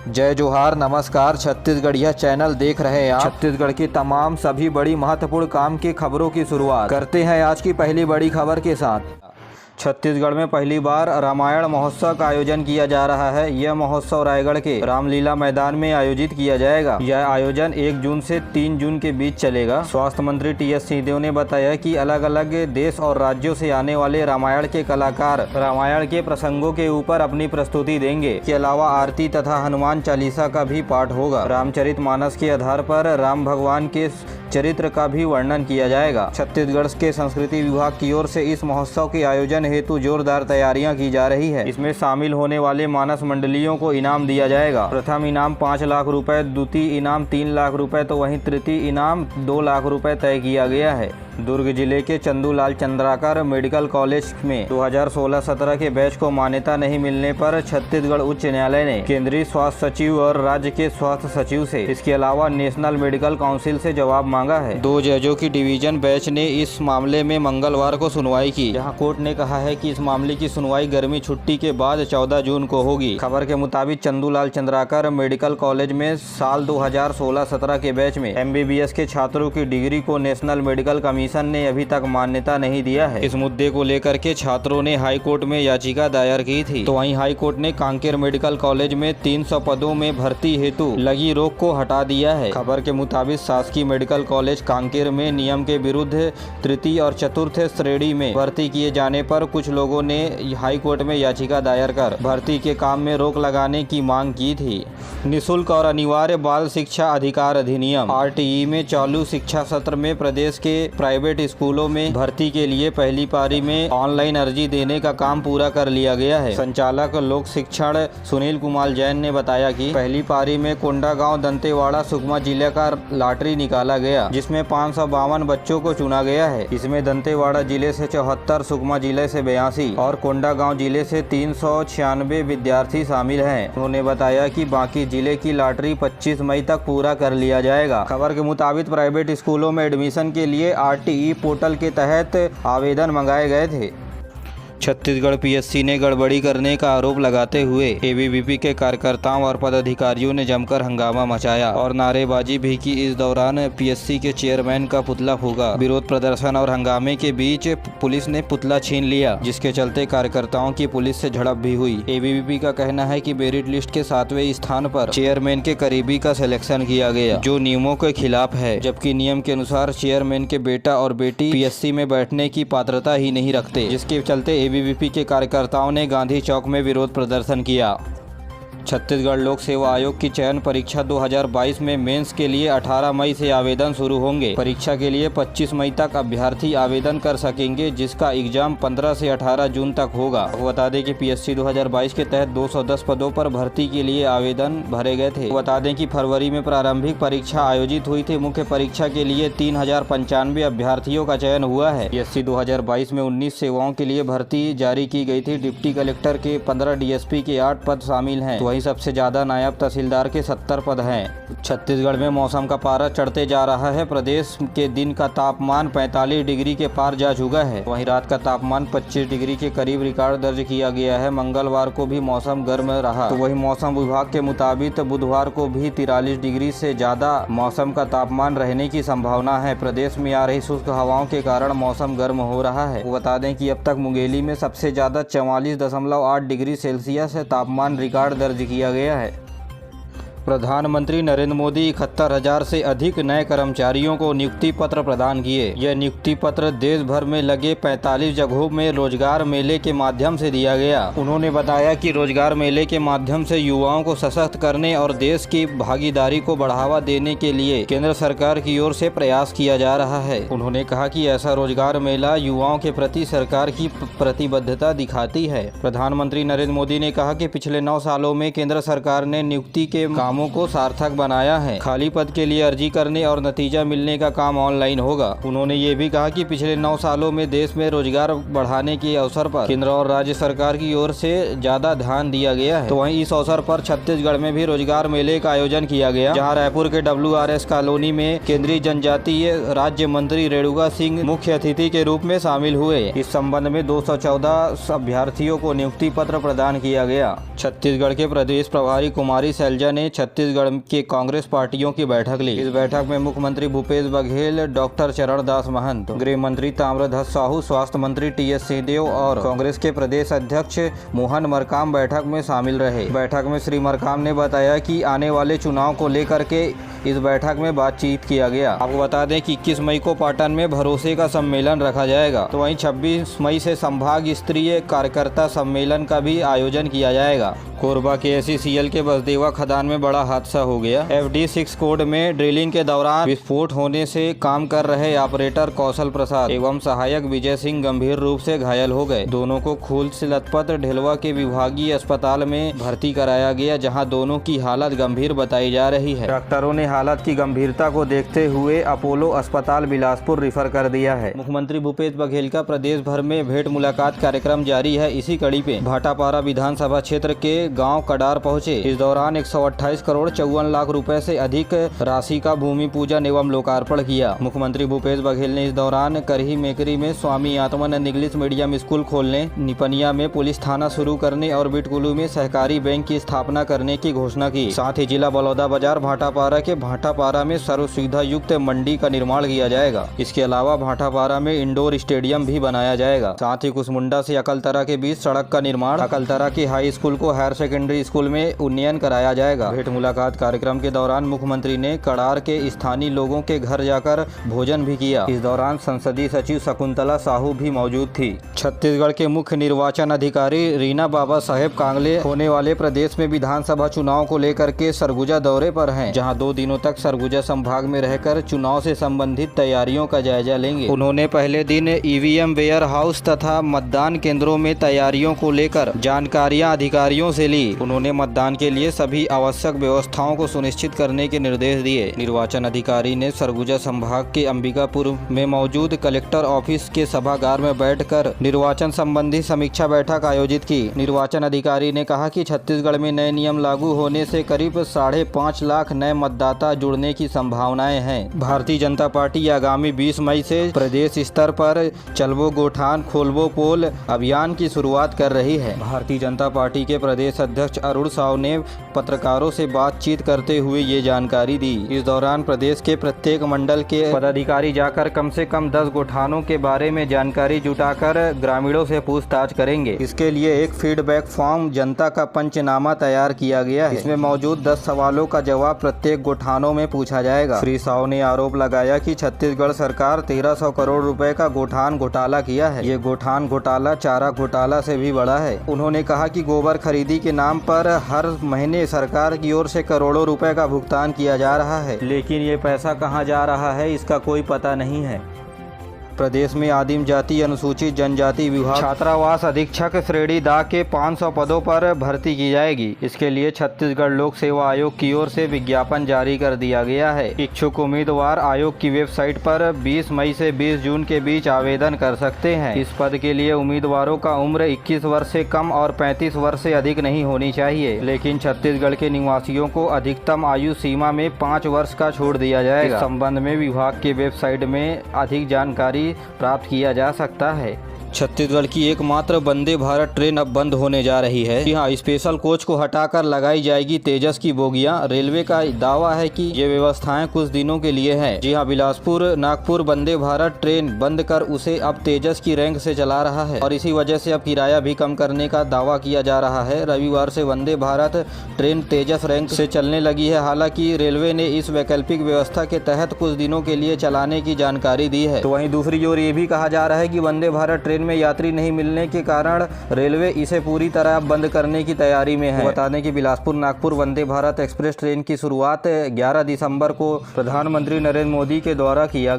जय जोहार, नमस्कार। छत्तीसगढ़िया चैनल देख रहे हैं आप। छत्तीसगढ़ की तमाम सभी बड़ी महत्वपूर्ण काम की खबरों की शुरुआत करते हैं आज की पहली बड़ी खबर के साथ। छत्तीसगढ़ में पहली बार रामायण महोत्सव का आयोजन किया जा रहा है। यह महोत्सव रायगढ़ के रामलीला मैदान में आयोजित किया जाएगा। यह आयोजन 1 जून से 3 जून के बीच चलेगा। स्वास्थ्य मंत्री टी.एस. सिंहदेव ने बताया कि अलग अलग देश और राज्यों से आने वाले रामायण के कलाकार रामायण के प्रसंगों के ऊपर अपनी प्रस्तुति देंगे। इसके अलावा आरती तथा हनुमान चालीसा का भी पाठ होगा। रामचरितमानस के आधार पर राम भगवान के चरित्र का भी वर्णन किया जाएगा। छत्तीसगढ़ के संस्कृति विभाग की ओर से इस महोत्सव के आयोजन हेतु जोरदार तैयारियां की जा रही है। इसमें शामिल होने वाले मानस मंडलियों को इनाम दिया जाएगा। प्रथम इनाम 5 लाख रुपए, द्वितीय इनाम 3 लाख रुपए तो वहीं तृतीय इनाम 2 लाख रुपए तय किया गया है। दुर्ग जिले के चंदूलाल चंद्राकर मेडिकल कॉलेज में 2016-17 के बैच को मान्यता नहीं मिलने पर छत्तीसगढ़ उच्च न्यायालय ने केंद्रीय स्वास्थ्य सचिव और राज्य के स्वास्थ्य सचिव से, इसके अलावा नेशनल मेडिकल काउंसिल से जवाब मांगा है। 2 जजों की डिवीजन बेंच ने इस मामले में मंगलवार को सुनवाई की। यहाँ कोर्ट ने कहा है कि इस मामले की सुनवाई गर्मी छुट्टी के बाद 14 जून को होगी। खबर के मुताबिक चंदूलाल चंद्राकर मेडिकल कॉलेज में साल 2016-17 के बैच में MBBS के छात्रों की डिग्री को नेशनल मेडिकल कमीशन ने अभी तक मान्यता नहीं दिया है। इस मुद्दे को लेकर के छात्रों ने हाई कोर्ट में याचिका दायर की थी। तो वहीं हाई कोर्ट ने कांकेर मेडिकल कॉलेज में 300 पदों में भर्ती हेतु लगी रोक को हटा दिया है। खबर के मुताबिक शासकीय मेडिकल कॉलेज कांकेर में नियम के विरुद्ध तृतीय और चतुर्थ श्रेणी में भर्ती किए जाने पर कुछ लोगों ने हाई कोर्ट में याचिका दायर कर भर्ती के काम में रोक लगाने की मांग की थी। निःशुल्क और अनिवार्य बाल शिक्षा अधिकार अधिनियम RTE में चालू शिक्षा सत्र में प्रदेश के प्राइवेट स्कूलों में भर्ती के लिए पहली पारी में ऑनलाइन अर्जी देने का काम पूरा कर लिया गया है। संचालक लोक शिक्षण सुनील कुमार जैन ने बताया कि पहली पारी में कोंडागांव, दंतेवाड़ा, सुकमा जिले का लॉटरी निकाला गया, जिसमें 552 बच्चों को चुना गया है। इसमें दंतेवाड़ा जिले से 74, सुकमा जिले से 82 और कोंडागांव जिले से 396 विद्यार्थी शामिल हैं। उन्होंने बताया कि बाकी जिले की लॉटरी 25 मई तक पूरा कर लिया जाएगा। खबर के मुताबिक प्राइवेट स्कूलों में एडमिशन के लिए RTE पोर्टल के तहत आवेदन मंगाए गए थे। छत्तीसगढ़ PSC ने गड़बड़ी करने का आरोप लगाते हुए ABVP के कार्यकर्ताओं और पदाधिकारियों ने जमकर हंगामा मचाया और नारेबाजी भी की। इस दौरान PSC के चेयरमैन का पुतला फूंका। विरोध प्रदर्शन और हंगामे के बीच पुलिस ने पुतला छीन लिया, जिसके चलते कार्यकर्ताओं की पुलिस से झड़प भी हुई। ABVP का कहना है कि मेरिट लिस्ट के 7वें स्थान पर चेयरमैन के करीबी का सिलेक्शन किया गया, जो नियमों के खिलाफ है, जबकि नियम के अनुसार चेयरमैन के बेटा और बेटी PSC में बैठने की पात्रता ही नहीं रखते, जिसके चलते ABVP के कार्यकर्ताओं ने गांधी चौक में विरोध प्रदर्शन किया। छत्तीसगढ़ लोक सेवा आयोग की चयन परीक्षा 2022 में मेंस के लिए 18 मई से आवेदन शुरू होंगे। परीक्षा के लिए 25 मई तक अभ्यर्थी आवेदन कर सकेंगे, जिसका एग्जाम 15 से 18 जून तक होगा। बता दें कि PSC 2022 के तहत 210 पदों पर भर्ती के लिए आवेदन भरे गए थे। बता दें कि फरवरी में प्रारंभिक परीक्षा आयोजित हुई थी। मुख्य परीक्षा के लिए 3095 अभ्यर्थियों का चयन हुआ है। PSC 2022 में 19 सेवाओं के लिए भर्ती जारी की गई थी। डिप्टी कलेक्टर के 15, DSP के 8 पद शामिल हैं। वहीं सबसे ज्यादा नायब तहसीलदार के 70 पद हैं। छत्तीसगढ़ में मौसम का पारा चढ़ते जा रहा है। प्रदेश के दिन का तापमान 45 डिग्री के पार जा चुका है। वहीं रात का तापमान 25 डिग्री के करीब रिकॉर्ड दर्ज किया गया है। मंगलवार को भी मौसम गर्म रहा। तो वहीं मौसम विभाग के मुताबिक बुधवार को भी 43 डिग्री से ज्यादा मौसम का तापमान रहने की संभावना है। प्रदेश में आ रही शुष्क हवाओं के कारण मौसम गर्म हो रहा है। बता दें कि अब तक मुंगेली में सबसे ज्यादा 44.8 डिग्री सेल्सियस तापमान रिकॉर्ड दर्ज किया गया है। प्रधानमंत्री नरेंद्र मोदी 71,000 से अधिक नए कर्मचारियों को नियुक्ति पत्र प्रदान किए। यह नियुक्ति पत्र देश भर में लगे 45 जगहों में रोजगार मेले के माध्यम से दिया गया। उन्होंने बताया कि रोजगार मेले के माध्यम से युवाओं को सशक्त करने और देश की भागीदारी को बढ़ावा देने के लिए केंद्र सरकार की ओर से प्रयास किया जा रहा है। उन्होंने कहा कि ऐसा रोजगार मेला युवाओं के प्रति सरकार की प्रतिबद्धता दिखाती है। प्रधानमंत्री नरेंद्र मोदी ने कहा कि पिछले 9 सालों में केंद्र सरकार ने नियुक्ति के कामों को सार्थक बनाया है। खाली पद के लिए अर्जी करने और नतीजा मिलने का काम ऑनलाइन होगा। उन्होंने ये भी कहा कि पिछले 9 सालों में देश में रोजगार बढ़ाने के अवसर पर केंद्र और राज्य सरकार की ओर से ज्यादा ध्यान दिया गया है। तो वहीं इस अवसर पर छत्तीसगढ़ में भी रोजगार मेले का आयोजन किया गया, जहाँ रायपुर के WRS कॉलोनी में केंद्रीय जनजातीय राज्य मंत्री रेणुका सिंह मुख्य अतिथि के रूप में शामिल हुए। इस संबंध में 214 अभ्यर्थियों को नियुक्ति पत्र प्रदान किया गया। छत्तीसगढ़ के प्रदेश प्रभारी कुमारी शैलजा ने छत्तीसगढ़ के कांग्रेस पार्टियों की बैठक ली। इस बैठक में मुख्यमंत्री भूपेश बघेल, डॉक्टर चरणदास महंत, गृह मंत्री ताम्रध्वज साहू, स्वास्थ्य मंत्री TS सिंहदेव और कांग्रेस के प्रदेश अध्यक्ष मोहन मरकाम बैठक में शामिल रहे। बैठक में श्री मरकाम ने बताया कि आने वाले चुनाव को लेकर के इस बैठक में बातचीत किया गया। आपको बता दें कि 21 मई को पाटन में भरोसे का सम्मेलन रखा जाएगा। तो वहीं 26 मई से संभाग स्तरीय कार्यकर्ता सम्मेलन का भी आयोजन किया जाएगा। कोरबा के SECL के बसदेवा खदान में बड़ा हादसा हो गया। FD6 कोड में ड्रिलिंग के दौरान विस्फोट होने से काम कर रहे ऑपरेटर कौशल प्रसाद एवं सहायक विजय सिंह गंभीर रूप से घायल हो गए। दोनों को खून से लथपथ ढेलवा के विभागीय अस्पताल में भर्ती कराया गया, जहां दोनों की हालत गंभीर बताई जा रही है। डॉक्टरों ने हालत की गंभीरता को देखते हुए अपोलो अस्पताल बिलासपुर रेफर कर दिया है। मुख्यमंत्री भूपेश बघेल का प्रदेश भर में भेंट मुलाकात कार्यक्रम जारी है। इसी कड़ी पे भाटापारा विधानसभा क्षेत्र के गांव कडार पहुंचे। इस दौरान 128 करोड़ 54 लाख रुपए से अधिक राशि का भूमि पूजन एवं लोकार्पण किया। मुख्यमंत्री भूपेश बघेल ने इस दौरान करही मेकरी में Swami Atmanand English medium school खोलने, निपनिया में पुलिस थाना शुरू करने और बिटकुलू में सहकारी बैंक की स्थापना करने की घोषणा की। साथ ही जिला बलौदाबाजार भाटापारा के भाटापारा में सर्व सुविधा युक्त मंडी का निर्माण किया जाएगा। इसके अलावा भाटापारा में इंडोर स्टेडियम भी बनाया जाएगा। साथ ही कुसमुंडा से अकलतरा के बीच सड़क का निर्माण, अकलतरा की हाई स्कूल को हायर सेकेंडरी स्कूल में उन्नयन कराया जाएगा। भेंट मुलाकात कार्यक्रम के दौरान मुख्यमंत्री ने कड़ार के स्थानीय लोगों के घर जाकर भोजन भी किया। इस दौरान संसदीय सचिव शकुंतला साहू भी मौजूद थी। छत्तीसगढ़ के मुख्य निर्वाचन अधिकारी रीना बाबा साहेब कांगले होने वाले प्रदेश में विधानसभा चुनाव को लेकर के सरगुजा दौरे पर हैं, जहां 2 दिनों तक सरगुजा संभाग में रहकर चुनाव से संबंधित तैयारियों का जायजा लेंगे। उन्होंने पहले दिन EVM वेयर हाउस तथा मतदान केंद्रों में तैयारियों को लेकर जानकारियां अधिकारियों से ली। उन्होंने मतदान के लिए सभी आवश्यक व्यवस्थाओं को सुनिश्चित करने के निर्देश दिए। निर्वाचन अधिकारी ने सरगुजा संभाग के अंबिकापुर में मौजूद कलेक्टर ऑफिस के सभागार में बैठकर निर्वाचन संबंधी समीक्षा बैठक आयोजित की। निर्वाचन अधिकारी ने कहा कि छत्तीसगढ़ में नए नियम लागू होने से करीब 5.5 लाख नए मतदाता जुड़ने की संभावनाएं हैं। भारतीय जनता पार्टी आगामी 20 मई से प्रदेश स्तर पर चलबो गोठान खोलबो पोल अभियान की शुरुआत कर रही है। भारतीय जनता पार्टी के प्रदेश अध्यक्ष अरुण साव ने पत्रकारों से बातचीत करते हुए ये जानकारी दी। इस दौरान प्रदेश के प्रत्येक मंडल के पदाधिकारी जाकर कम से कम 10 गोठानों के बारे में जानकारी जुटाकर ग्रामीणों से पूछताछ करेंगे। इसके लिए एक फीडबैक फॉर्म जनता का पंचनामा तैयार किया गया है। इसमें मौजूद 10 सवालों का जवाब प्रत्येक गोठानों में पूछा जाएगा। श्री साव ने आरोप लगाया कि छत्तीसगढ़ सरकार 1300 करोड़ रुपए का गोठान घोटाला किया है। ये गोठान घोटाला चारा घोटाला से भी बड़ा है। उन्होंने कहा कि गोबर खरीदी के नाम पर हर महीने सरकार की ओर से करोड़ों रुपए का भुगतान किया जा रहा है, लेकिन ये पैसा कहां जा रहा है इसका कोई पता नहीं है। प्रदेश में आदिम जाति अनुसूचित जनजाति विभाग छात्रावास अधीक्षक श्रेणी दा के 500 पदों पर भर्ती की जाएगी। इसके लिए छत्तीसगढ़ लोक सेवा आयोग की ओर से विज्ञापन जारी कर दिया गया है। इच्छुक उम्मीदवार आयोग की वेबसाइट पर 20 मई से 20 जून के बीच आवेदन कर सकते हैं। इस पद के लिए उम्मीदवारों का उम्र 21 वर्ष से कम और 35 वर्ष से अधिक नहीं होनी चाहिए, लेकिन छत्तीसगढ़ के निवासियों को अधिकतम आयु सीमा में 5 वर्ष का छूट दिया जाएगा। इस संबंध में विभाग की वेबसाइट में अधिक जानकारी प्राप्त किया जा सकता है। छत्तीसगढ़ की एकमात्र वंदे भारत ट्रेन अब बंद होने जा रही है। जी हाँ, स्पेशल कोच को हटाकर लगाई जाएगी तेजस की बोगियां। रेलवे का दावा है कि ये व्यवस्थाएं कुछ दिनों के लिए हैं। जी हाँ, बिलासपुर नागपुर वंदे भारत ट्रेन बंद कर उसे अब तेजस की रैंक से चला रहा है और इसी वजह से अब किराया भी कम करने का दावा किया जा रहा है। रविवार से वंदे भारत ट्रेन तेजस रैंक से चलने लगी है। हालांकि रेलवे ने इस वैकल्पिक व्यवस्था के तहत कुछ दिनों के लिए चलाने की जानकारी दी है। तो वहीं दूसरी ओर ये भी कहा जा रहा है कि वंदे भारत ट्रेन में यात्री नहीं मिलने के कारण रेलवे इसे पूरी तरह बंद करने की तैयारी में है। बता दें कि बिलासपुर नागपुर वंदे भारत एक्सप्रेस ट्रेन की शुरुआत 11 दिसंबर को प्रधानमंत्री नरेंद्र मोदी के द्वारा किया